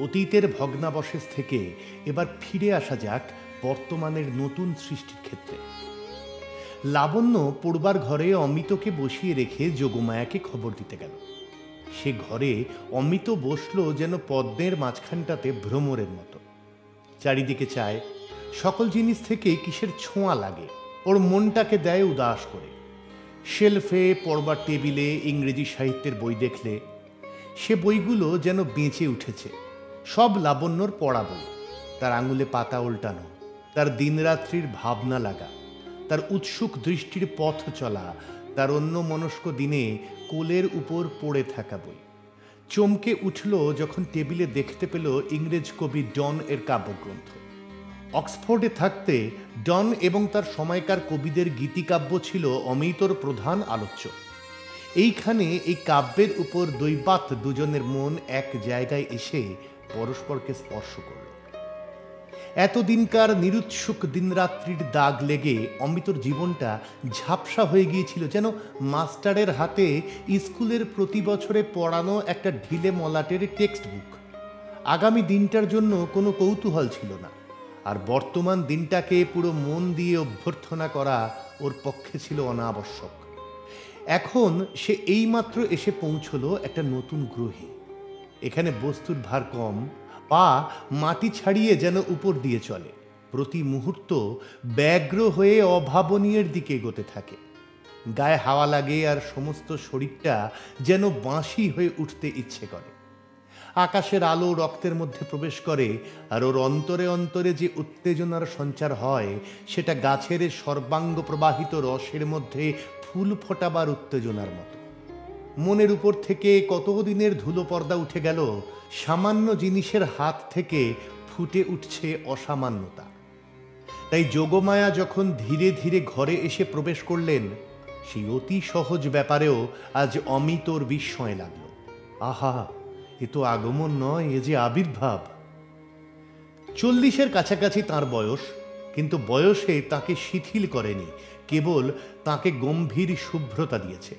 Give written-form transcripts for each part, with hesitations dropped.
অতীতের ভগ্নাবশেষ থেকে এবার ফিরে আসা যাক বর্তমানের নতুন সৃষ্টির ক্ষেত্রে। লাবণ্য পড়বার ঘরে অমিতকে বসিয়ে রেখে যোগমায়াকে খবর দিতে গেল। সে ঘরে অমিত বসল যেন পদ্মের মাঝখানটাতে ভ্রমরের মতো। চারিদিকে চায়, সকল জিনিস থেকে কিসের ছোঁয়া লাগে, ওর মনটাকে দেয় উদাস করে। শেলফে পড়বার টেবিলে ইংরেজি সাহিত্যের বই দেখলে সে বইগুলো যেন বেঁচে উঠেছে। সব লাবণ্যর পড়া বই, তার আঙুলে পাতা উল্টানো, তার দিনরাত্রির ভাবনা লাগা, তার উৎসুক দৃষ্টির পথ চলা, তার অন্যমনস্ক দিনে কোলের উপর পড়ে থাকা বই। চমকে উঠল যখন টেবিলে দেখতে পেল ইংরেজ কবি ডন এর কাব্যগ্রন্থ। অক্সফোর্ডে থাকতে ডন এবং তার সময়কার কবিদের গীতিকাব্য ছিল অমিতর প্রধান আলোচ্য। এইখানে এই কাব্যের উপর দৈবাত দুজনের মন এক জায়গায় এসে পরস্পরকে স্পর্শ করল। এতদিনকার নিরুৎসুক দিনরাত্রির দাগ লেগে অমিতর জীবনটা ঝাপসা হয়ে গিয়েছিল, যেন মাস্টারের হাতে স্কুলের প্রতি বছরে পড়ানো একটা ঢিলে মলাটের টেক্সট বুক। আগামী দিনটার জন্য কোনো কৌতূহল ছিল না, আর বর্তমান দিনটাকে পুরো মন দিয়ে অভ্যর্থনা করা ওর পক্ষে ছিল অনাবশ্যক। এখন সে এইমাত্র এসে পৌঁছল একটা নতুন গ্রহে। এখানে বস্তুর ভার কম, পা মাটি ছাড়িয়ে যেন উপর দিয়ে চলে, প্রতি মুহূর্ত ব্যগ্র হয়ে অভাবনীয়ের দিকে এগোতে থাকে। গায়ে হাওয়া লাগে আর সমস্ত শরীরটা যেন বাঁশি হয়ে উঠতে ইচ্ছে করে। আকাশের আলো রক্তের মধ্যে প্রবেশ করে, আর ওর অন্তরে অন্তরে যে উত্তেজনার সঞ্চার হয় সেটা গাছের সর্বাঙ্গ প্রবাহিত রসের মধ্যে ফুল ফোটাবার উত্তেজনার মতো। মনের উপর থেকে কতদিনের ধুলো পর্দা উঠে গেল, সামান্য জিনিসের হাত থেকে ফুটে উঠছে অসামান্যতা। তাই যোগমায়া যখন ধীরে ধীরে ঘরে এসে প্রবেশ করলেন, সেই অতি সহজ ব্যাপারেও আজ অমিতর বিস্ময় লাগল। আহা, এ তো আগমন নয়, এ যে আবির্ভাব। 40-এর কাছাকাছি তার বয়স, কিন্তু বয়সে তাকে শিথিল করেনি, কেবল তাকে গম্ভীর শুভ্রতা দিয়েছে।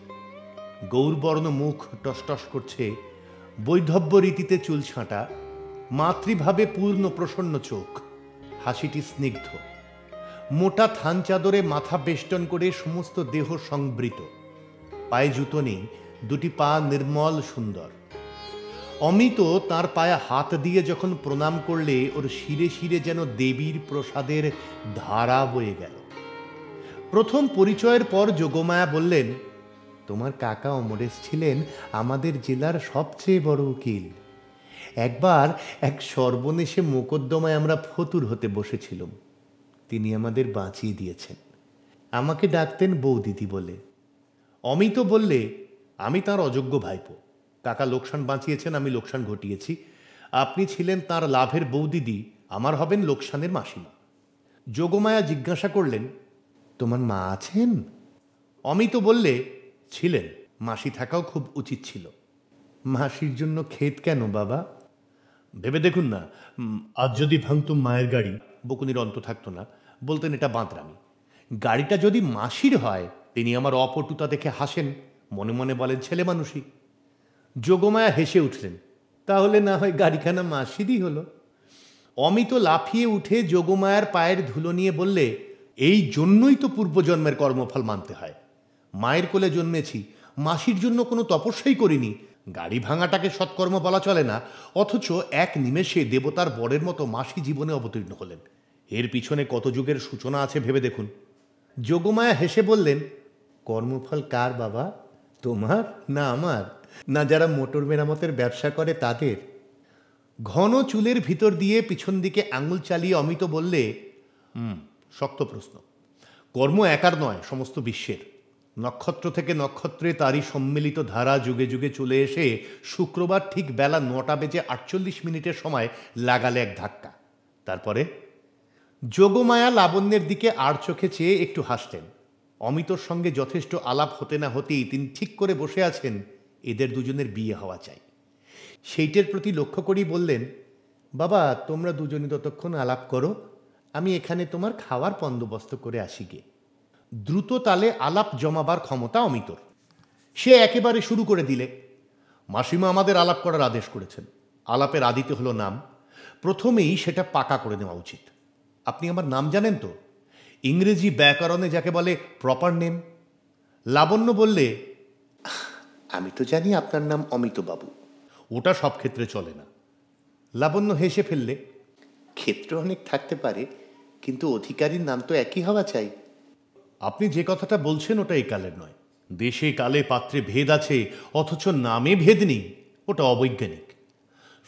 গৌরবর্ণ মুখ টসটস করছে, বৈধব্য রীতিতে চুল ছাঁটা, মাতৃভাবে পূর্ণ প্রসন্ন চোখ, হাসিটি স্নিগ্ধ। মোটা থান চাদরে মাথা বেষ্টন করে সমস্ত দেহ সংবৃত, পায়ে জুতো নেই, দুটি পা নির্মল সুন্দর। অমিত তার পায়ে হাত দিয়ে যখন প্রণাম করলে ওর শিরে শিরে যেন দেবীর প্রসাদের ধারা বয়ে গেল। প্রথম পরিচয়ের পর যোগমায়া বললেন, তোমার কাকা অমরেশ ছিলেন আমাদের জেলার সবচেয়ে বড় উকিল। একবার এক সর্বনেশে মোকদ্দমায় আমরা ফতুর হতে বসেছিলাম, তিনি আমাদের বাঁচিয়ে দিয়েছেন। আমাকে ডাকতেন বৌদিদি বলে। অমিত বললে, আমি তার অযোগ্য ভাইপো। কাকা লোকসান বাঁচিয়েছেন, আমি লোকসান ঘটিয়েছি। আপনি ছিলেন তার লাভের বৌদিদি, আমার হবেন লোকসানের মাসিমা। যোগমায়া জিজ্ঞাসা করলেন, তোমার মা আছেন? অমিত বললে, ছিলেন, মাসি থাকাও খুব উচিত ছিল। মাসির জন্য ক্ষেত কেন বাবা? ভেবে দেখুন না, আজ যদি ভাঙতুম মায়ের গাড়ি, বকুনির অন্ত থাকতো না, বলতেন এটা বাঁদরামি। গাড়িটা যদি মাসির হয়, তিনি আমার অপটুতা দেখে হাসেন, মনে মনে বলেন ছেলে মানুষই। যোগমায়া হেসে উঠলেন, তাহলে না হয় গাড়িখানা মাসিরই হলো। অমিত লাফিয়ে উঠে যোগমায়ার পায়ের ধুলো নিয়ে বললে, এই জন্যই তো পূর্বজন্মের কর্মফল মানতে হয়। মায়ের কোলে জন্মেছি, মাসির জন্য কোনো তপস্যাই করিনি। গাড়ি ভাঙাটাকে সৎকর্ম বলা চলে না, অথচ এক নিমেষে দেবতার বরের মতো মাসি জীবনে অবতীর্ণ হলেন। এর পিছনে কত যুগের সূচনা আছে ভেবে দেখুন। যোগমায়া হেসে বললেন, কর্মফল কার বাবা? তোমার না আমার, না যারা মোটর মেরামতের ব্যবসা করে তাদের? ঘন চুলের ভিতর দিয়ে পিছন দিকে আঙুল চালিয়ে অমিত বললে, শক্ত প্রশ্ন। কর্ম একার নয়, সমস্ত বিশ্বের। নক্ষত্র থেকে নক্ষত্রে তারই সম্মিলিত ধারা যুগে যুগে চলে এসে শুক্রবার ঠিক বেলা 9:48 সময় লাগালে এক ধাক্কা। তারপরে যোগমায়া লাবণ্যের দিকে আর চোখে চেয়ে একটু হাসলেন। অমিতর সঙ্গে যথেষ্ট আলাপ হতে না হতেই তিনি ঠিক করে বসে আছেন, এদের দুজনের বিয়ে হওয়া চাই। সেইটের প্রতি লক্ষ্য করেই বললেন, বাবা তোমরা দুজনই ততক্ষণ আলাপ করো, আমি এখানে তোমার খাওয়ার বন্দোবস্ত করে আসি গে। দ্রুত তালে আলাপ জমাবার ক্ষমতা অমিতর। সে একেবারে শুরু করে দিলে, মাসিমা আমাদের আলাপ করার আদেশ করেছেন। আলাপের আদিতে হলো নাম। প্রথমেই সেটা পাকা করে নেওয়া উচিত। আপনি আমার নাম জানেন তো? ইংরেজি ব্যাকরণে যাকে বলে প্রপার নেম। লাবণ্য বললে, আমি তো জানি আপনার নাম অমিতবাবু। ওটা সব ক্ষেত্রে চলে না। লাবণ্য হেসে ফেললে, ক্ষেত্র অনেক থাকতে পারে, কিন্তু অধিকারীর নাম তো একই হওয়া চাই। আপনি যে কথাটা বলছেন ওটা একালের নয়। দেশে কালে পাত্রে ভেদ আছে, অথচ নামে ভেদ নেই। ওটা অবৈজ্ঞানিক।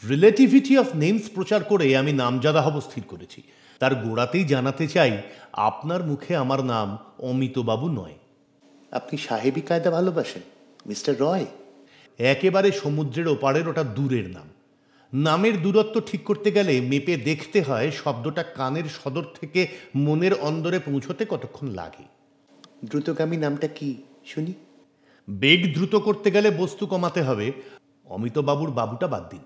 রিলেটিভিটি অফ নেমস প্রচার করে আমি নামজাদা হব স্থির করেছি। তার গোড়াতেই জানাতে চাই, আপনার মুখে আমার নাম অমিতবাবু নয়। আপনি সাহেবী কায়দা ভালোবাসেন মিস্টার রয়? একেবারে সমুদ্রের ওপারের ওটা দূরের নাম। নামের দূরত্ব ঠিক করতে গেলে মেপে দেখতে হয় শব্দটা কানের সদর থেকে মনের অন্দরে পৌঁছতে কতক্ষণ লাগে। দ্রুতগামী নামটা কি শুনি? বেগ দ্রুত করতে গেলে বস্তু কমাতে হবে। অমিতবাবুর বাবুটা বাদ দিন।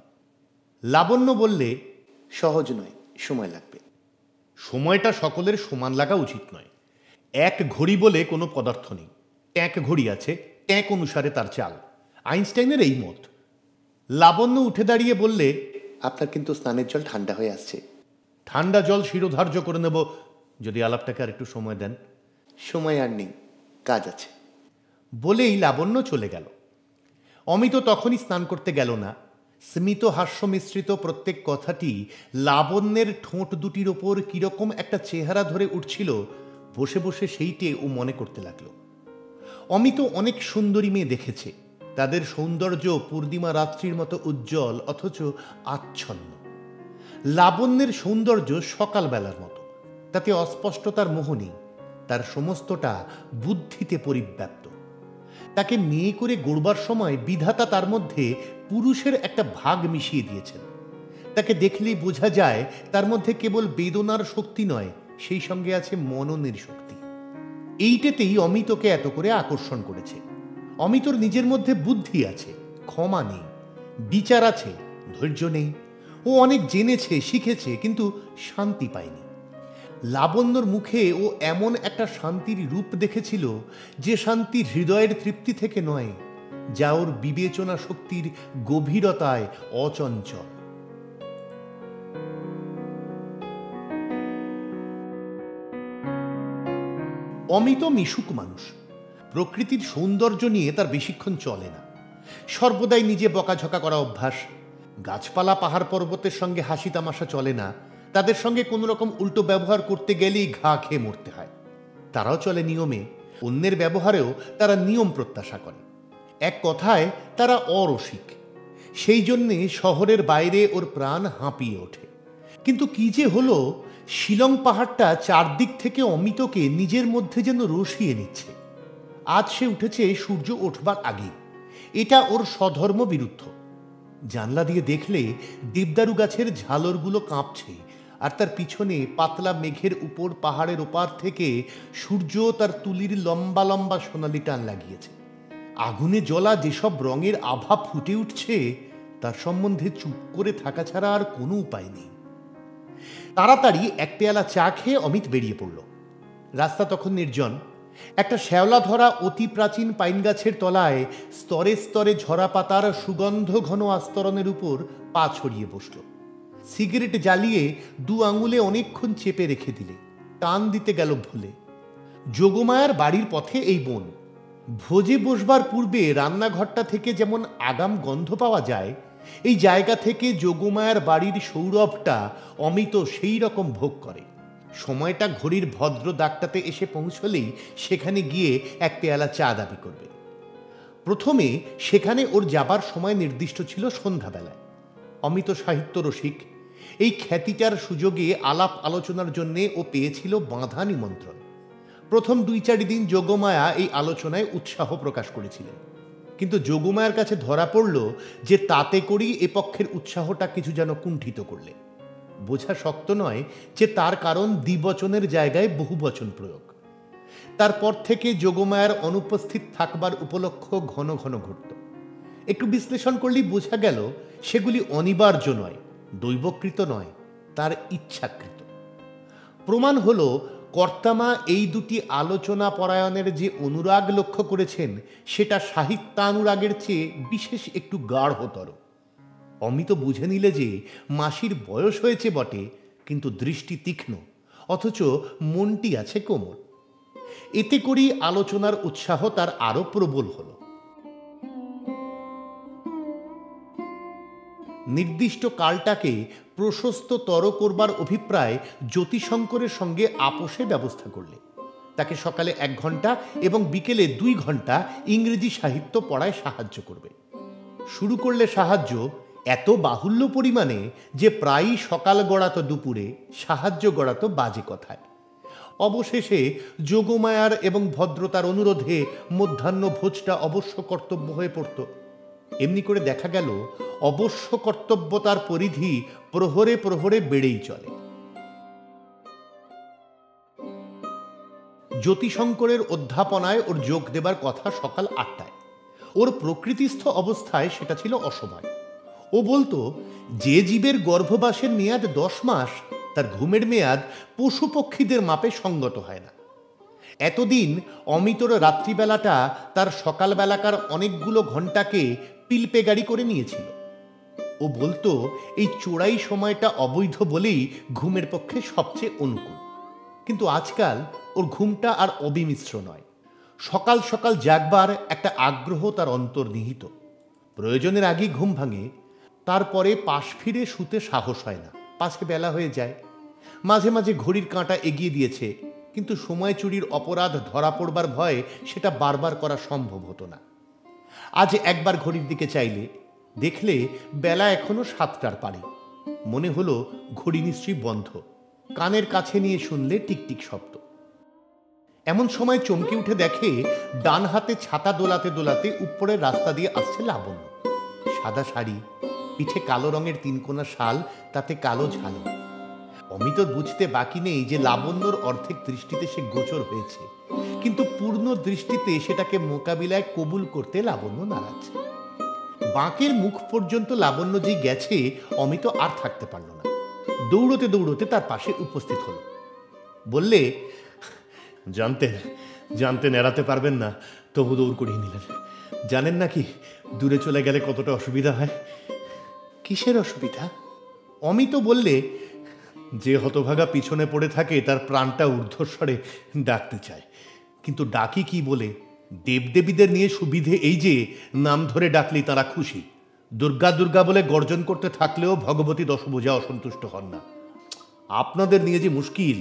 লাবণ্য বললে, সহজ নয়, সময় লাগবে। সময়টা সকলের সমান লাগা উচিত নয়। এক ঘড়ি বলে কোনো পদার্থ নেই। ট্যাঁক ঘড়ি আছে, ট্যাঁক অনুসারে তার চাল। আইনস্টাইনের এই মত। লাবণ্য উঠে দাঁড়িয়ে বললে, আপনার কিন্তু স্নানের জল ঠান্ডা হয়ে আসছে। ঠান্ডা জল শিরোধার্য করে নেব, যদি আলাপটাকে আর একটু সময় দেন। সময় আর নেই, কাজ আছে। বলেই লাবণ্য চলে গেল। অমিত তখনই স্নান করতে গেল না। স্মিত হাস্য মিশ্রিত প্রত্যেক কথাটি লাবণ্যের ঠোঁট দুটির ওপর কিরকম একটা চেহারা ধরে উঠছিল, বসে বসে সেইটে ও মনে করতে লাগলো। অমিত অনেক সুন্দরী মেয়ে দেখেছে। তাদের সৌন্দর্য পূর্ণিমা রাত্রির মতো উজ্জ্বল, অথচ আচ্ছন্ন। লাবণ্যের সৌন্দর্য সকালবেলার মতো, তাতে অস্পষ্টতার মোহ নেই। তার সমস্তটা বুদ্ধিতে পরিব্যাপ্ত। তাকে মেয়ে করে গড়বার সময় বিধাতা তার মধ্যে পুরুষের একটা ভাগ মিশিয়ে দিয়েছেন। তাকে দেখলেই বোঝা যায় তার মধ্যে কেবল বেদনার শক্তি নয়, সেই সঙ্গে আছে মননের শক্তি। এইটাতেই অমিতকে এত করে আকর্ষণ করেছে। অমিতর নিজের মধ্যে বুদ্ধি আছে, ক্ষমা নেই, বিচার আছে, ধৈর্য নেই। ও অনেক জেনেছে, শিখেছে, কিন্তু শান্তি পায়নি। লাবণ্যর মুখে ও এমন একটা শান্তির রূপ দেখেছিল, যে শান্তি হৃদয়ের তৃপ্তি থেকে নয়, যা ওর বিবেচনা শক্তির গভীরতায় অচঞ্চল। অমিত মিশুক মানুষ। প্রকৃতির সৌন্দর্য নিয়ে তার বেশিক্ষণ চলে না। সর্বদাই নিজে বকাঝকা করা অভ্যাস। গাছপালা পাহাড় পর্বতের সঙ্গে হাসি তামাশা চলে না। তাদের সঙ্গে কোনো রকম উল্টো ব্যবহার করতে গেলেই ঘা খেয়ে মরতে হয়। তারাও চলে নিয়মে, অন্যের ব্যবহারেও তারা নিয়ম প্রত্যাশা করে। এক কথায় তারা অরসিক। সেই জন্যে শহরের বাইরে ওর প্রাণ হাঁপিয়ে ওঠে। কিন্তু কি যে হলো, শিলং পাহাড়টা চারদিক থেকে অমিতকে নিজের মধ্যে যেন রসিয়ে নিচ্ছে। আজ সে উঠেছে সূর্য ওঠবার আগে। এটা ওর স্বধর্ম বিরুদ্ধ। জানলা দিয়ে দেখলে দেবদারু গাছের ঝালরগুলো কাঁপছে, আর তার পিছনে পাতলা মেঘের উপর পাহাড়ের ওপার থেকে সূর্য তার তুলির লম্বা লম্বা সোনালি টান লাগিয়েছে। আগুনে জ্বলা যেসব রঙের আভা ফুটে উঠছে, তার সম্বন্ধে চুপ করে থাকা ছাড়া আর কোনো উপায় নেই। তাড়াতাড়ি এক পেয়ালা চা খেয়ে অমিত বেরিয়ে পড়ল। রাস্তা তখন নির্জন। একটা শ্যাওলা ধরা অতি প্রাচীন পাইন গাছের তলায় স্তরে স্তরে ঝরা পাতার সুগন্ধ ঘন আস্তরণের উপর পা ছড়িয়ে বসল। সিগারেট জ্বালিয়ে দু আঙুলে অনেকক্ষণ চেপে রেখে দিলে। টান দিতে গেল ভুলে। যোগমায়ার বাড়ির পথে এই বন। ভোজে বসবার পূর্বে রান্নাঘরটা থেকে যেমন আগাম গন্ধ পাওয়া যায়, এই জায়গা থেকে যোগমায়ার বাড়ির সৌরভটা অমিত সেই রকম ভোগ করে। সময়টা ঘড়ির ভদ্র দাগটাতে এসে পৌঁছলেই সেখানে গিয়ে এক পেয়ালা চা দাবি করবে। প্রথমে সেখানে ওর যাবার সময় নির্দিষ্ট ছিল সন্ধ্যাবেলায়। অমিত সাহিত্য রসিক। এই খ্যাতিটার সুযোগে আলাপ আলোচনার জন্যে ও পেয়েছিল বাঁধা নিমন্ত্রণ। প্রথম 2-4 দিন যোগমায়া এই আলোচনায় উৎসাহ প্রকাশ করেছিলেন, কিন্তু যোগমায়ার কাছে ধরা পড়ল যে তাতে করেই এ পক্ষের উৎসাহটা কিছু যেন কুণ্ঠিত করলে। বোঝা শক্ত নয় যে তার কারণ দ্বিবচনের জায়গায় বহুবচন প্রয়োগ। তারপর থেকে যোগমায়ার অনুপস্থিত থাকবার উপলক্ষ ঘন ঘন ঘটত। একটু বিশ্লেষণ করলেই বোঝা গেল সেগুলি অনিবার্য নয়, দৈবকৃত নয়, তার ইচ্ছাকৃত। প্রমাণ হলো কর্তামা এই দুটি আলোচনা পরায়ণের যে অনুরাগ লক্ষ্য করেছেন, সেটা সাহিত্যানুরাগের চেয়ে বিশেষ একটু গাঢ়তর। অমিত বুঝে নিলে যে মাসির বয়স হয়েছে বটে, কিন্তু দৃষ্টি তীক্ষ্ণ, অথচ মনটি আছে কোমল। এতে করেই আলোচনার উৎসাহ তার আরো প্রবল হল। নির্দিষ্ট কালটাকে প্রশস্ততর করবার অভিপ্রায় জ্যোতিশঙ্করের সঙ্গে আপোষে ব্যবস্থা করলে তাকে সকালে 1 ঘন্টা এবং বিকেলে 2 ঘন্টা ইংরেজি সাহিত্য পড়ায় সাহায্য করবে। শুরু করলে সাহায্য এত বাহুল্য পরিমাণে যে প্রায়ই সকাল গড়াতো দুপুরে, সাহায্য গড়াতো বাজে কথায়। অবশেষে যোগমায়ার এবং ভদ্রতার অনুরোধে মধ্যাহ্ন ভোজটা অবশ্য কর্তব্য হয়ে পড়ত। এমনি করে দেখা গেল অবশ্য কর্তব্যতার পরিধি প্রহরে প্রহরে বেড়েই চলে। জ্যোতিশঙ্করের অধ্যাপনায় ওর যোগ দেবার কথা সকাল 8টায়। ওর প্রকৃতিস্থ অবস্থায় সেটা ছিল অসময়। ও বলতো, যে জীবের গর্ভবাসের মেয়াদ 10 মাস, তার ঘুমের মেয়াদ পশু পক্ষীদের মাপে সঙ্গত হয় না। এতদিন অমিতর রাত্রিবেলাটা তার সকালবেলাকার অনেকগুলো ঘন্টাকে পিলপে গাড়ি করে নিয়েছিল। ও বলতো এই চোরাই সময়টা অবৈধ বলেই ঘুমের পক্ষে সবচেয়ে অনুকূল। কিন্তু আজকাল ওর ঘুমটা আর অবিমিশ্র নয়। সকাল সকাল জাগবার একটা আগ্রহ তার অন্তর্নিহিত। প্রয়োজনের আগেই ঘুম ভাঙে, তারপরে পাশ ফিরে শুতে সাহস হয় না, পাছে বেলা হয়ে যায়। মাঝে মাঝে ঘড়ির কাঁটা এগিয়ে দিয়েছে, কিন্তু সময় চুরির অপরাধ ধরা পড়বার ভয়ে সেটা বারবার করা সম্ভব হতো না। আজ একবার ঘড়ির দিকে চাইলে দেখলে বেলা এখনো 7টার পারে। মনে হলো ঘড়ি নিশ্চয়ই বন্ধ। কানের কাছে নিয়ে শুনলে টিকটিক শব্দ। এমন সময় চমকে উঠে দেখে ডান হাতে ছাতা দোলাতে দোলাতে উপরের রাস্তা দিয়ে আসছে লাবণ্য। সাদা শাড়ি, পিঠে কালো রঙের 3 কোনা শাল, তাতে কালো ঝালো। অমিতর বুঝতে বাকি নেই যে লাবণ্যর অর্ধেক দৃষ্টিতে সে গোচর হয়েছে, কিন্তু পূর্ণ দৃষ্টিতে সেটাকে মোকাবিলায় কবুল করতে লাবণ্য নারাজ। বাঁকের মুখ পর্যন্ত লাবণ্য যে গেছে, অমিত আর থাকতে পারল না। দৌড়তে দৌড়তে তার পাশে উপস্থিত হলো। বললে, জানতেন এড়াতে পারবেন না, তবু দৌড় করিয়ে নিলেন। জানেন নাকি দূরে চলে গেলে কতটা অসুবিধা হয়? কিসের অসুবিধা? অমিত বললে, যে হতভাগা পিছনে পড়ে থাকে তার প্রাণটা ঊর্ধ্বস্বরে ডাকতে চায়, কিন্তু ডাকি কি বলে? দেবদেবীদের নিয়ে সুবিধে এই যে নাম ধরে ডাকলেই তারা খুশি। দুর্গা দুর্গা বলে গর্জন করতে থাকলেও ভগবতী দশভুজা অসন্তুষ্ট হন না। আপনাদের নিয়ে যে মুশকিল,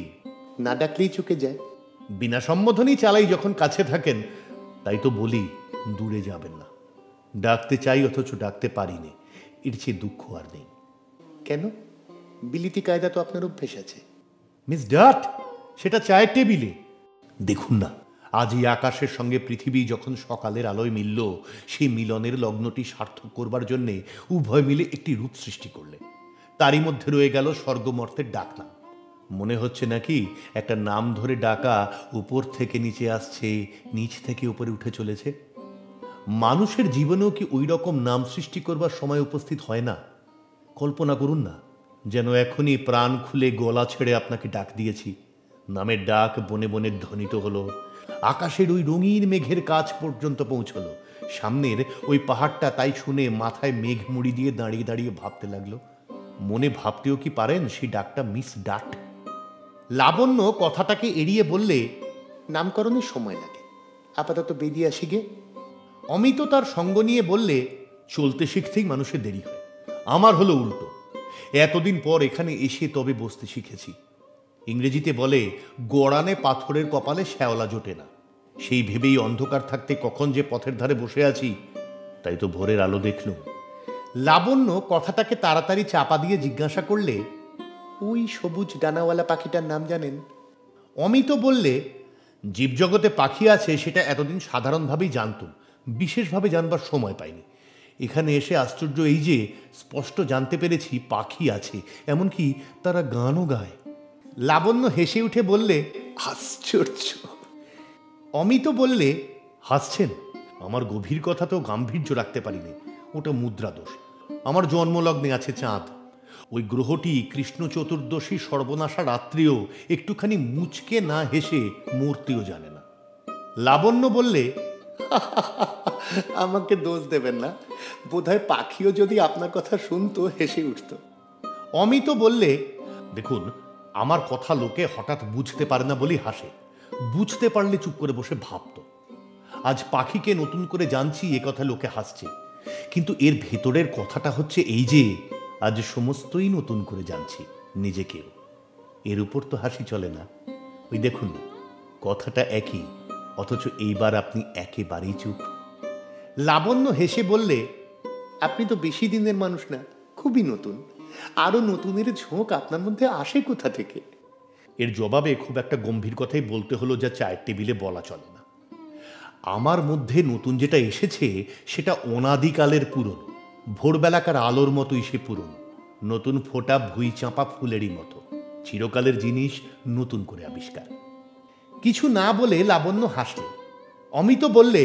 না ডাকলেই চুকে যায়। বিনা সম্বোধনই চালাই যখন কাছে থাকেন, তাই তো বলি দূরে যাবেন না। ডাকতে চাই অথচ ডাকতে পারিনি, এর চেয়ে দুঃখ আর নেই। কেন? বিলিতি কায়দা তো আপনার অভ্যেস আছে। মিস ডাট, সেটা চায়ের টেবিলে। দেখুন না, আজ এই আকাশের সঙ্গে পৃথিবী যখন সকালের আলোয় মিলল, সেই মিলনের লগ্নটি সার্থক করবার জন্যে উভয় মিলে একটি রূপ সৃষ্টি করলে। তারই মধ্যে রয়ে গেল স্বর্গমর্তের ডাকনাম। মনে হচ্ছে নাকি একটা নাম ধরে ডাকা উপর থেকে নিচে আসছে, নিচ থেকে উপরে উঠে চলেছে। মানুষের জীবনেও কি ওই রকম নাম সৃষ্টি করবার সময় উপস্থিত হয় না? কল্পনা করুন না, যেন এখনই প্রাণ খুলে গলা ছেড়ে আপনাকে ডাক দিয়েছি। নামের ডাক বনে বনে ধ্বনিত হলো, আকাশের ওই রঙিন মেঘের কাছ পর্যন্ত পৌঁছলো। সামনের ওই পাহাড়টা তাই শুনে মাথায় মেঘ মুড়ি দিয়ে দাঁড়িয়ে দাঁড়িয়ে ভাবতে লাগলো। মনে ভাবতেও কি পারেন সেই ডাকটা মিস ডাট? লাবণ্য কথাটাকে এড়িয়ে বললে, নামকরণের সময় লাগে, আপাতত বেরিয়ে আসি গে। অমিত তার সঙ্গ নিয়ে বললে, চলতে শিখতেই মানুষের দেরি হয়। আমার হলো উল্টো। এতদিন পর এখানে এসে তবে বসতে শিখেছি। ইংরেজিতে বলে, গড়ানে পাথরের কপালে শ্যাওলা জোটে না। সেই ভেবেই অন্ধকার থাকতে কখন যে পথের ধারে বসে আছি, তাই তো ভোরের আলো দেখলুম। লাবণ্য কথাটাকে তাড়াতাড়ি চাপা দিয়ে জিজ্ঞাসা করলে, ওই সবুজ ডানাওয়ালা পাখিটার নাম জানেন? অমিত বললে, জীবজগতে পাখি আছে সেটা এতদিন সাধারণভাবেই জানতুম, বিশেষভাবে জানবার সময় পাইনি। এখানে এসে আশ্চর্য এই যে স্পষ্ট জানতে পেরেছি পাখি আছে, এমনকি তারা গানও গায়। লাবণ্য হেসে উঠে বললে, আশ্চর্য। অমিত বললে, হাসছেন? আমার গভীর কথা তো গাম্ভীর্য রাখতে পারিনি, ওটা মুদ্রা দোষ। আমার জন্মলগ্নে আছে চাঁদ। ওই গ্রহটি কৃষ্ণ চতুর্দশী সর্বনাশা রাত্রিও একটুখানি মুচকে না হেসে মূর্তিও জানে না। লাবণ্য বললে, আমাকে দোষ দেবেন না, বোধহয় পাখিও যদি আপনার কথা শুনতো হেসে উঠত। অমিত বললে, দেখুন, আমার কথা লোকে হঠাৎ বুঝতে পারে না বলেই হাসে, বুঝতে পারলে চুপ করে বসে ভাবত। আজ পাখিকে নতুন করে জানছি এ কথা লোকে হাসছে, কিন্তু এর ভেতরের কথাটা হচ্ছে এই যে আজ সমস্তই নতুন করে জানছি নিজেকেও। এর উপর তো হাসি চলে না। ওই দেখুন না, কথাটা একই, অথচ এইবার আপনি একেবারেই চুপ। লাবণ্য হেসে বললে, আপনি তো বেশি দিনের মানুষ না, খুবই নতুন। আরো নতুনের ঝোঁক আপনার মধ্যে আসে কোথা থেকে? এর জবাবে খুব একটা গম্ভীর কথাই বলতে হলো, যা চায়ের টেবিলে বলা চলে না। আমার মধ্যে নতুন যেটা এসেছে সেটা অনাদিকালের পুরনো, ভোরবেলাকার আলোর মতোই সে পুরনো, নতুন ফোটা ভুঁই চাঁপা ফুলেরই মতো, চিরকালের জিনিস নতুন করে আবিষ্কার। কিছু না বলে লাবণ্য হাসল। অমিত বললে,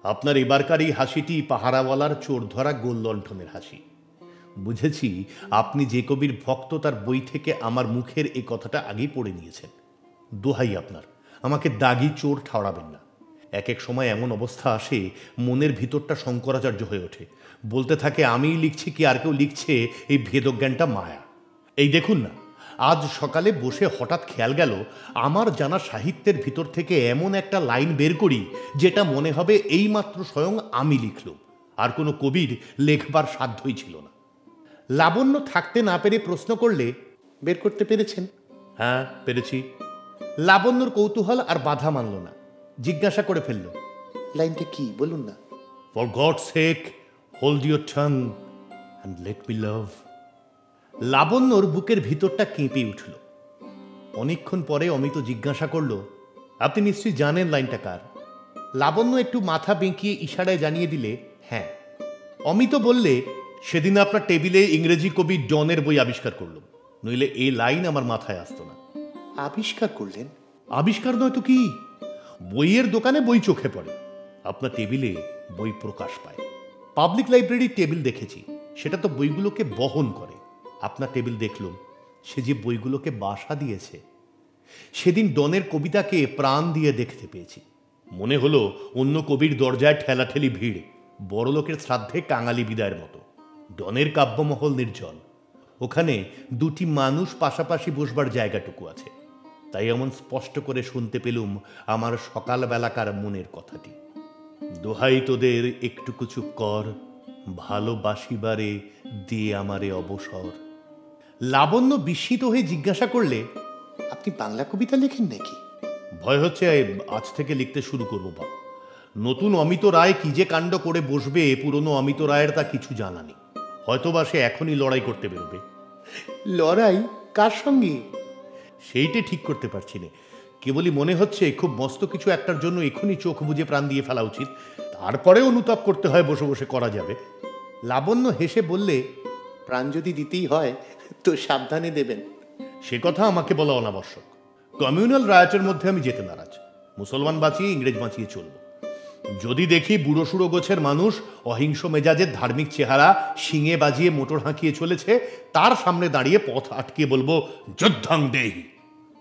আপনার এবারকার এই হাসিটি পাহারাওয়ালার চোর ধরা গোললণ্ঠনের হাসি। বুঝেছি আপনি যে কবির ভক্ত তার বই থেকে আমার মুখের এই কথাটা আগেই পড়ে নিয়েছেন। দোহাই আপনার, আমাকে দাগি চোর ঠাওরাবেন না। এক এক সময় এমন অবস্থা আসে, মনের ভিতরটা শঙ্করাচার্য হয়ে ওঠে, বলতে থাকে আমিই লিখছি কি আর কেউ লিখছে, এই ভেদজ্ঞানটা মায়া। এই দেখুন না, আজ সকালে বসে হঠাৎ খেয়াল গেল আমার জানা সাহিত্যের ভিতর থেকে এমন একটা লাইন বের করি যেটা মনে হবে এইমাত্র স্বয়ং আমি লিখলুম, আর কোনো কবির লেখবার সাধ্যই ছিল না। লাবণ্য থাকতে না পেরে প্রশ্ন করলে, বের করতে পেরেছেন? হ্যাঁ, পেরেছি। লাবণ্যর কৌতূহল আর বাধা মানল না, জিজ্ঞাসা করে ফেলল, লাইনটা কি বলুন না। For God's sake hold your tongue and let me love. লাবণ্যর বুকের ভিতরটা কেঁপে উঠল। অনেকক্ষণ পরে অমিত জিজ্ঞাসা করল, আপনি নিশ্চয়ই জানেন লাইনটা কার? লাবণ্য একটু মাথা বেঁকিয়ে ইশারায় জানিয়ে দিলে, হ্যাঁ। অমিত বললে, সেদিন আপনার টেবিলে ইংরেজি কবি ডনের বই আবিষ্কার করলাম, নইলে এই লাইন আমার মাথায় আসতো না। আবিষ্কার করলেন? আবিষ্কার নয় তো কি, বইয়ের দোকানে বই চোখে পড়ে, আপনার টেবিলে বই প্রকাশ পায়। পাবলিক লাইব্রেরির টেবিল দেখেছি, সেটা তো বইগুলোকে বহন করে। আপনার টেবিল দেখলুম, সে যে বইগুলোকে বাসা দিয়েছে। সেদিন ডনের কবিতাকে প্রাণ দিয়ে দেখতে পেয়েছি। মনে হলো অন্য কবির দরজায় ঠেলাঠেলি ভিড়, বড়লোকের শ্রাদ্ধে কাঙালি বিদায়ের মতো। ডনের কাব্যমহল নির্জন, ওখানে দুটি মানুষ পাশাপাশি বসবার জায়গাটুকু আছে। তাই এমন স্পষ্ট করে শুনতে পেলুম আমার সকালবেলাকার মনের কথাটি, দোহাই তোদের একটুকু চুপ কর, ভালোবাসিবারে দিয়ে আমারে অবসর। লাবণ্য বিস্মিত হয়ে জিজ্ঞাসা করলে, আপনি বাংলা কবিতা লেখেন নাকি? ভয় হচ্ছে আজ থেকে লিখতে শুরু করবো বা। নতুন অমিত রায় কি যে কাণ্ড করে বসবে, পুরনো অমিত রায়ের তা কিছু জানা নেই। হয়তোবা সে এখনই লড়াই করতে বেরোবে। লড়াই কার সঙ্গে? সেইটা ঠিক করতে পারছি না, কেবলই মনে হচ্ছে খুব মস্ত কিছু একটার জন্য এখনই চোখ বুজে প্রাণ দিয়ে ফেলা উচিত, তারপরে অনুতাপ করতে হয় বসে বসে করা যাবে। লাবণ্য হেসে বললে, প্রাণ যদি দিতেই হয় তো সাবধানে দেবেন। সে কথা আমাকে বলা অনাবশ্যক। কমিউনাল রায়টের মধ্যে আমি যেতে নারাজ। মুসলমান বাঁচিয়ে ইংরেজ বাঁচিয়ে চলব। যদি দেখি বুড়ো সুড়ো গোছের মানুষ অহিংস মেজাজের ধার্মিক চেহারা শিঙে বাজিয়ে মোটর হাঁকিয়ে চলেছে, তার সামনে দাঁড়িয়ে পথ আটকে বলবো যুদ্ধাং দেহি।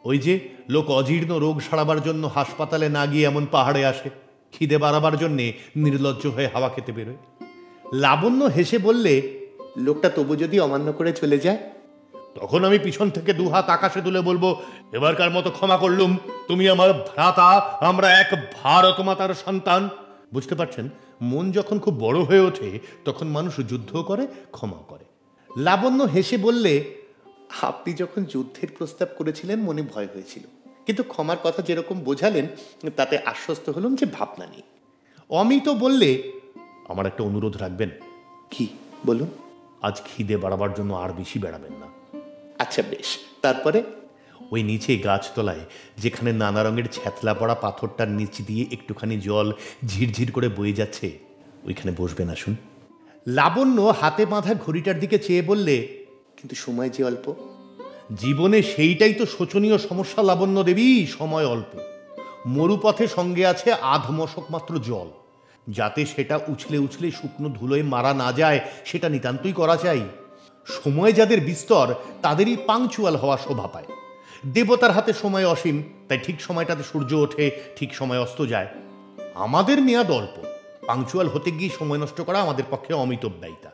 ওই যে লোক অজীর্ণ রোগ সারাবার জন্য হাসপাতালে না গিয়ে এমন পাহাড়ে আসে, খিদে বাড়াবার জন্যে নির্লজ্জ হয়ে হাওয়া খেতে বেরোয়। লাবণ্য হেসে বললে, লোকটা তবু যদি অমান্য করে চলে যায়? তখন আমি পিছন থেকে দুহাত আকাশে তুলে বলবো, এবারকার মতো ক্ষমা করলুম, তুমি আমার ভ্রাতা, আমরা এক ভারত মাতার সন্তান। বুঝতে পারছেন, মন যখন খুব বড় হয়ে ওঠে তখন মানুষ যুদ্ধ করে, ক্ষমা করে। লাবণ্য হেসে বললে, আপনি যখন যুদ্ধের প্রস্তাব করেছিলেন মনে ভয় হয়েছিল, কিন্তু ক্ষমার কথা যেরকম বোঝালেন তাতে আশ্বস্ত হলাম যে ভাবনা নেই। অমিত বললে, আমার একটা অনুরোধ রাখবেন? কি বলুন? আজ খিদে বাড়াবার জন্য আর বেশি বেড়াবেন না। আচ্ছা বেশ, তারপরে? ওই নিচে গাছতলায় যেখানে নানা রঙের ছ্যাতলা পড়া পাথরটার নিচ দিয়ে একটুখানি জল ঝিরঝির করে বয়ে যাচ্ছে, ওইখানে বসবেন, আসুন। লাবণ্য হাতে বাঁধা ঘড়িটার দিকে চেয়ে বললে, কিন্তু সময় যে অল্প। জীবনে সেইটাই তো শোচনীয় সমস্যা লাবণ্য দেবী, সময় অল্প। মরুপথে সঙ্গে আছে আধ মশক মাত্র জল, যাতে সেটা উছলে উছলে শুকনো ধুলোয় মারা না যায় সেটা নিতান্তই করা চাই। সময় যাদের বিস্তর তাদেরই পাংচুয়াল হওয়া শোভা পায়। দেবতার হাতে সময় অসীম, তাই ঠিক সময়টাতে সূর্য ওঠে, ঠিক সময় অস্ত যায়। আমাদের মেয়াদ অল্প, পাংচুয়াল হতে গিয়ে সময় নষ্ট করা আমাদের পক্ষে অমিতব্যয়িতা।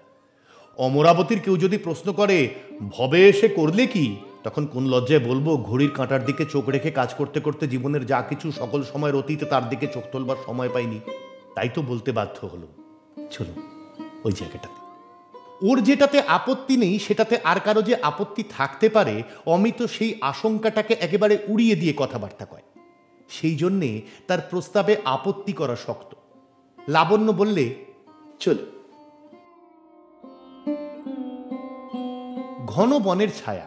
অমরাবতীর কেউ যদি প্রশ্ন করে ভবে এসে করলে কি, তখন কোন লজ্জায় বলবো ঘড়ির কাঁটার দিকে চোখ রেখে কাজ করতে করতে জীবনের যা কিছু সকল সময়ের অতীতে তার দিকে চোখ তোলবার সময় পাইনি। তাই তো বলতে বাধ্য হলো, চলুন ওই জায়গাটাতে। ওর যেটাতে আপত্তি নেই সেটাতে আর কারো যে আপত্তি থাকতে পারে, অমিত সেই আশঙ্কাটাকে একেবারে উড়িয়ে দিয়ে কথাবার্তা কয়। সেই জন্যে তার প্রস্তাবে আপত্তি করা শক্ত। লাবণ্য বললে, চল। ঘন বনের ছায়া,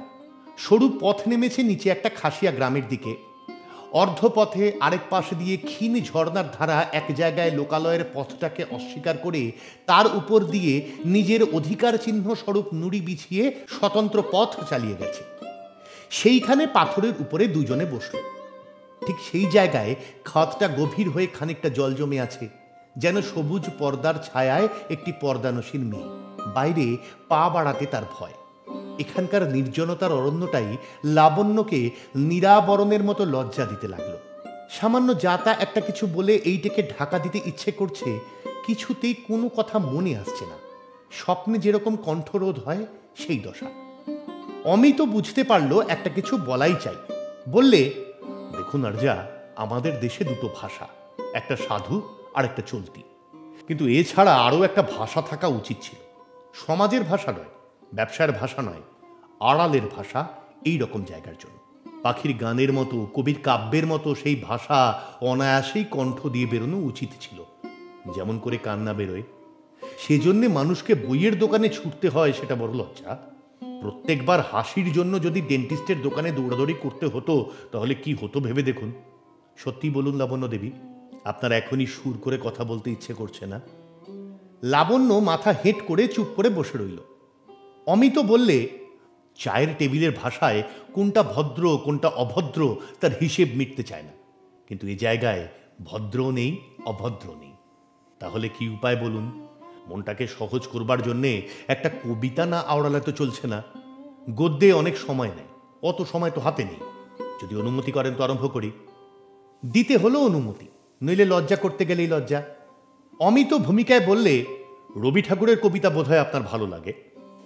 সরু পথ নেমেছে নিচে একটা খাসিয়া গ্রামের দিকে। অর্ধপথে আরেক পাশে দিয়ে ক্ষীণ ঝর্ণার ধারা এক জায়গায় লোকালয়ের পথটাকে অস্বীকার করে তার উপর দিয়ে নিজের অধিকার চিহ্ন স্বরূপ নুড়ি বিছিয়ে স্বতন্ত্র পথ চালিয়ে গেছে। সেইখানে পাথরের উপরে দুজনে বসল। ঠিক সেই জায়গায় খাতটা গভীর হয়ে খানিকটা জল জমে আছে, যেন সবুজ পর্দার ছায়ায় একটি পর্দানসীন মেয়ে। বাইরে পা বাড়াতে তার ভয়। এখানকার নির্জনতার অরণ্যটাই লাবণ্যকে নিরাবরণের মতো লজ্জা দিতে লাগলো। সামান্য যাতা একটা কিছু বলে এইটাকে ঢাকা দিতে ইচ্ছে করছে, কিছুতেই কোনো কথা মনে আসছে না। স্বপ্নে যেরকম কণ্ঠরোধ হয় সেই দশা। অমিত বুঝতে পারলো একটা কিছু বলাই চাই। বললে, দেখুন আরজা, আমাদের দেশে দুটো ভাষা, একটা সাধু আর একটা চলতি। কিন্তু এছাড়া আরও একটা ভাষা থাকা উচিত ছিল। সমাজের ভাষা নয়, ব্যবসার ভাষা নয়, আড়ালের ভাষা। এই রকম জায়গার জন্য পাখির গানের মতো, কবির কাব্যের মতো সেই ভাষা অনায়াসেই কণ্ঠ দিয়ে বেরোনো উচিত ছিল, যেমন করে কান্না বেরোয়। সেজন্যে মানুষকে বইয়ের দোকানে ছুটতে হয়, সেটা বড় লজ্জা। প্রত্যেকবার হাসির জন্য যদি ডেন্টিস্টের দোকানে দৌড়াদৌড়ি করতে হতো, তাহলে কি হতো ভেবে দেখুন। সত্যি বলুন লাবণ্য দেবী, আপনার এখনই সুর করে কথা বলতে ইচ্ছে করছে না? লাবণ্য মাথা হেঁট করে চুপ করে বসে রইল। অমিত বললে, চায়ের টেবিলের ভাষায় কোনটা ভদ্র কোনটা অভদ্র তার হিসেব মিটতে চায় না। কিন্তু এ জায়গায় ভদ্রও নেই, অভদ্র নেই। তাহলে কি উপায় বলুন? মনটাকে সহজ করবার জন্যে একটা কবিতা না আওড়ালে তো চলছে না। গদ্যে অনেক সময় নেয়, অত সময় তো হাতে নেই। যদি অনুমতি করেন তো আরম্ভ করি। দিতে হলো অনুমতি, নইলে লজ্জা করতে গেলেই লজ্জা। অমিত ভূমিকায় বললে, রবি ঠাকুরের কবিতা বোধহয় আপনার ভালো লাগে।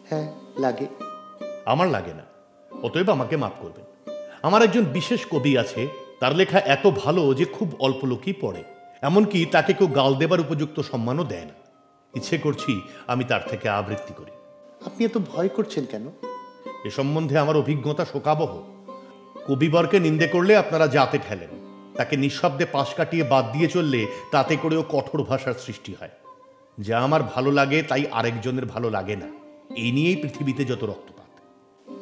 হ্যাঁ, লাগে। আমার লাগে না, অতএব আমাকে মাফ করবেন। আমার একজন বিশেষ কবি আছে, তার লেখা এত ভালো যে খুব অল্প লোকই পড়ে। এমনকি তাকে কেউ গাল দেবার উপযুক্ত সম্মানও দেয় না। ইচ্ছে করছি আমি তার থেকে আবৃত্তি করি। আপনি এত ভয় করছেন কেন? এ সম্বন্ধে আমার অভিজ্ঞতা শোকাবহ। কবিবরকে নিন্দে করলে আপনারা জাতে ঠেলেন, তাকে নিঃশব্দে পাশ কাটিয়ে বাদ দিয়ে চললে তাতে করেও কঠোর ভাষার সৃষ্টি হয়। যা আমার ভালো লাগে তাই আরেকজনের ভালো লাগে না, এই নিয়েই পৃথিবীতে যত রক্তপাত।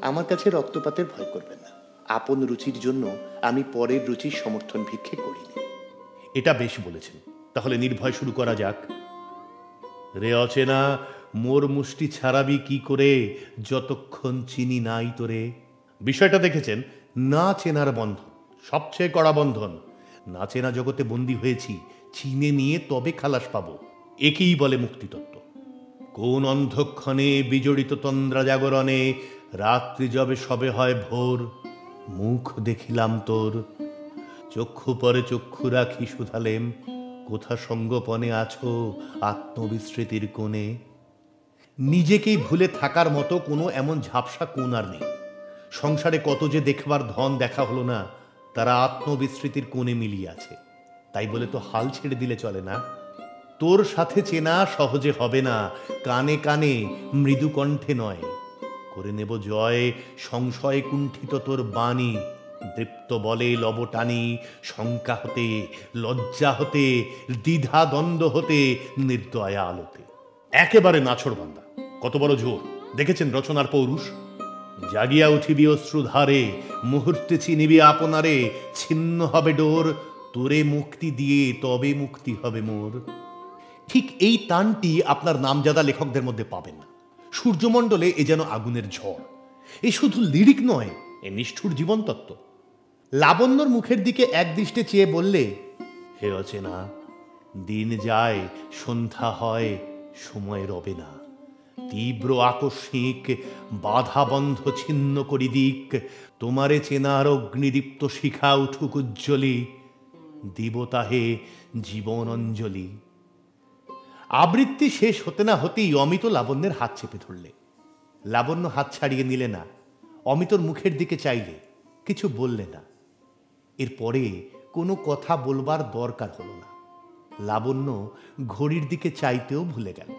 আমার কাছে রক্তপাতের ভয় করবেন না। আপন রুচির জন্য আমি পরের রুচির সমর্থন ভিক্ষে করিনি। এটা বেশ বলেছেন, তাহলে নির্ভয় শুরু করা যাক। রে অচেনা, মোর মুষ্টি ছাড়াবি কি করে, যতক্ষণ চিনি নাই তোরে। বিষয়টা দেখেছেন, না চেনার বন্ধন সবচেয়ে কড়া বন্ধন। না চেনা জগতে বন্দী হয়েছি, চিনে নিয়ে তবে খালাস পাবো। একেই বলে মুক্তিতত্ত্ব। কোন অন্ধক্ষণে বিজড়িত তন্দ্রা জাগরণে, রাত্রি যবে সবে হয় ভোর, মুখ দেখিলাম তোর। চক্ষু পরে চক্ষু রাখি শুধালেম, কোথা সঙ্গপনে আছো আত্মবিস্মৃতির কোণে। নিজেকেই ভুলে থাকার মতো কোনো এমন ঝাপসা কোণ আর নেই। সংসারে কত যে দেখবার ধন দেখা হলো না, তারা আত্মবিস্মৃতির কোণে মিলিয়ে আছে। তাই বলে তো হাল ছেড়ে দিলে চলে না। তোর সাথে চেনা সহজে হবে না, কানে কানে মৃদু কণ্ঠে নয়। করে নেব জয় সংশয় কুণ্ঠিত তোর বাণী, দৃপ্ত বলে লবটানি, শঙ্কা হতে লজ্জা হতে দ্বিধা দ্বন্দ্ব হতে নির্দয়া আলোতে। একেবারে নাছোড়বান্দা, কত বড় জোর দেখেছেন রচনার পৌরুষ। জাগিয়া উঠিবি অশ্রুধারে, মুহূর্তে চিনিবি আপনারে, ছিন্ন হবে ডোর, তোরে মুক্তি দিয়ে তবে মুক্তি হবে মোর। ঠিক এই তানটি আপনার নামজাদা লেখকদের মধ্যে পাবেন না। সূর্যমণ্ডলে এ যেন আগুনের ঝড়। এ শুধু লিরিক নয়, এ নিষ্ঠুর জীবনতত্ত্ব। লাবণ্যর মুখের দিকে একদৃষ্টে চেয়ে বললে, হে অচেনা, দিন যায় সন্ধ্যা হয়, সময় রবে না। তীব্র আকস্মিক বাধা বন্ধ ছিন্ন করি দিক, তোমারে চেনার অগ্নিদীপ্ত শিখা উঠুক উজ্জ্বলি। দিব তাহে জীবন অঞ্জলি। আবৃত্তি শেষ হতে না হতেই অমিত লাবণ্যের হাত চেপে ধরলে। লাবণ্য হাত ছাড়িয়ে নিলে না, অমিতর মুখের দিকে চাইলে, কিছু বললে না। এরপরে কোনো কথা বলবার দরকার হলো না। লাবণ্য ঘড়ির দিকে চাইতেও ভুলে গেল।